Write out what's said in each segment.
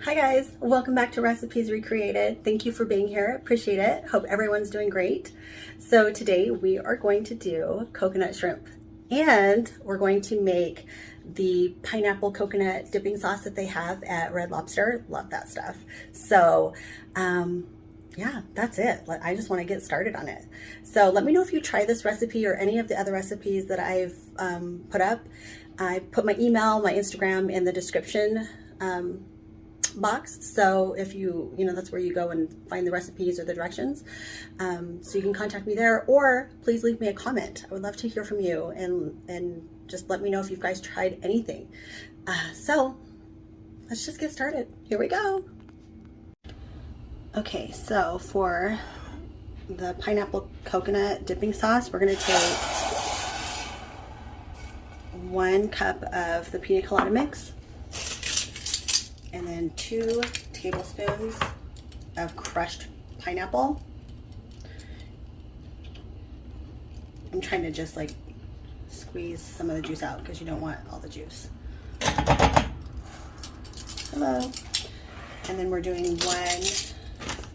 Hi guys, welcome back to Recipes Recreated. Thank you for being here, appreciate it. Hope everyone's doing great. So today we are going to do coconut shrimp and we're going to make the pineapple coconut dipping sauce that they have at Red Lobster. Love that stuff. So yeah, that's it. I just want to get started on it. So let me know if you try this recipe or any of the other recipes that I've put up. I put my email, my Instagram in the description box, so if you that's where you go and find the recipes or the directions, so you can contact me there, or please leave me a comment. I would love to hear from you and just let me know if you guys tried anything. So let's just get started. Here we go. Okay, so for the pineapple coconut dipping sauce, we're going to take 1 cup of the Pina colada mix, and then 2 tablespoons of crushed pineapple. I'm trying to just like squeeze some of the juice out because you don't want all the juice. Hello. And then we're doing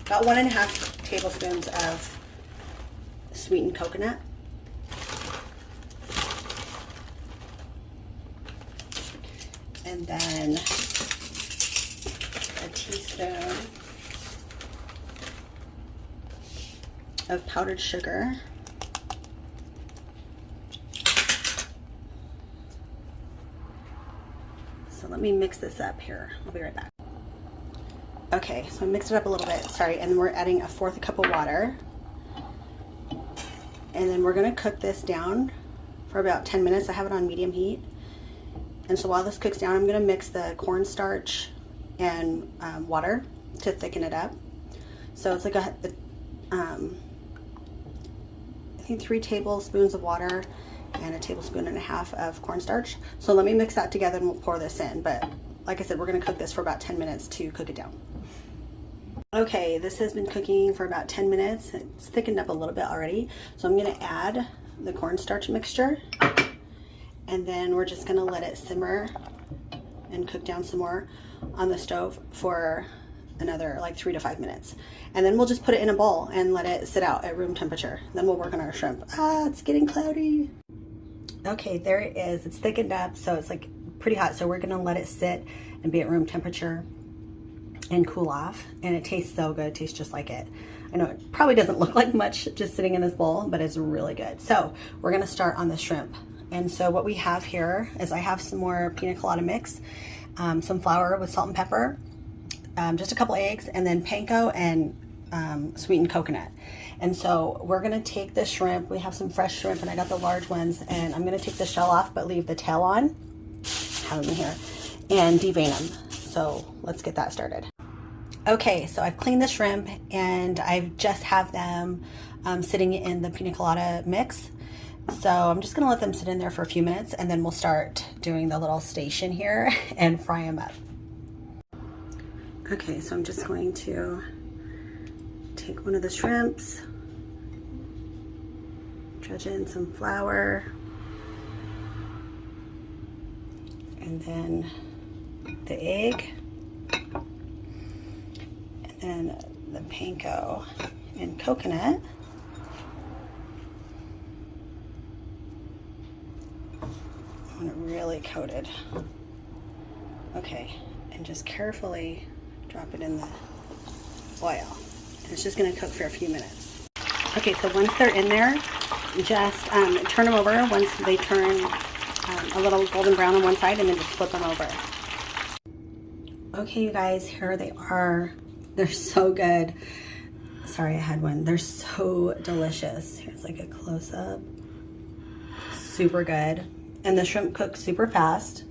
about 1.5 tablespoons of sweetened coconut. And then a teaspoon of powdered sugar. So let me mix this up here. I'll be right back. Okay, so I mixed it up a little bit, sorry, and we're adding 1/4 cup of water. And then we're gonna cook this down for about 10 minutes. I have it on medium heat. And so while this cooks down, I'm gonna mix the cornstarch and water to thicken it up. So it's like I think 3 tablespoons of water and 1.5 tablespoons of cornstarch. So let me mix that together and we'll pour this in. But like I said, we're gonna cook this for about 10 minutes to cook it down. Okay, this has been cooking for about 10 minutes. It's thickened up a little bit already. So I'm gonna add the cornstarch mixture, and then we're just gonna let it simmer and cook down some more on the stove for another like 3 to 5 minutes. And then we'll just put it in a bowl and let it sit out at room temperature. Then we'll work on our shrimp. It's getting cloudy. Okay, there it is. It's thickened up, so it's like pretty hot. So we're gonna let it sit and be at room temperature and cool off. And it tastes so good. It tastes just like it. I know it probably doesn't look like much just sitting in this bowl, but it's really good. So we're gonna start on the shrimp. And so what we have here is I have some more Pina colada mix, some flour with salt and pepper, just a couple eggs, and then panko and sweetened coconut. And so we're gonna take the shrimp. We have some fresh shrimp, and I got the large ones, and I'm gonna take the shell off but leave the tail on, have them in here, and devein them. So let's get that started. Okay, so I've cleaned the shrimp and I just have them sitting in the Pina colada mix. So I'm just gonna let them sit in there for a few minutes, and then we'll start doing the little station here and fry them up. Okay, so I'm just going to take one of the shrimps, dredge in some flour, and then the egg, and then the panko and coconut. I want it really coated. Okay, and just carefully drop it in the oil. And it's just gonna cook for a few minutes. Okay, so once they're in there, just turn them over once they turn a little golden brown on one side, and then just flip them over. Okay, you guys, here they are. They're so good. Sorry, I had one. They're so delicious. Here's like a close-up. Super good. And the shrimp cooks super fast.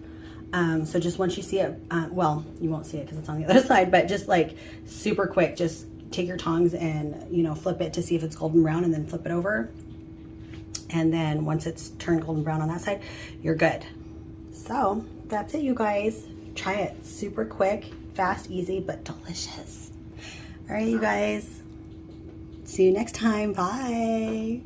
So just once you see it, well, you won't see it because it's on the other side, but just like super quick, just take your tongs and, flip it to see if it's golden brown, and then flip it over. And then once it's turned golden brown on that side, you're good. So that's it, you guys. Try it. Super quick, fast, easy, but delicious. All right, you guys. See you next time. Bye.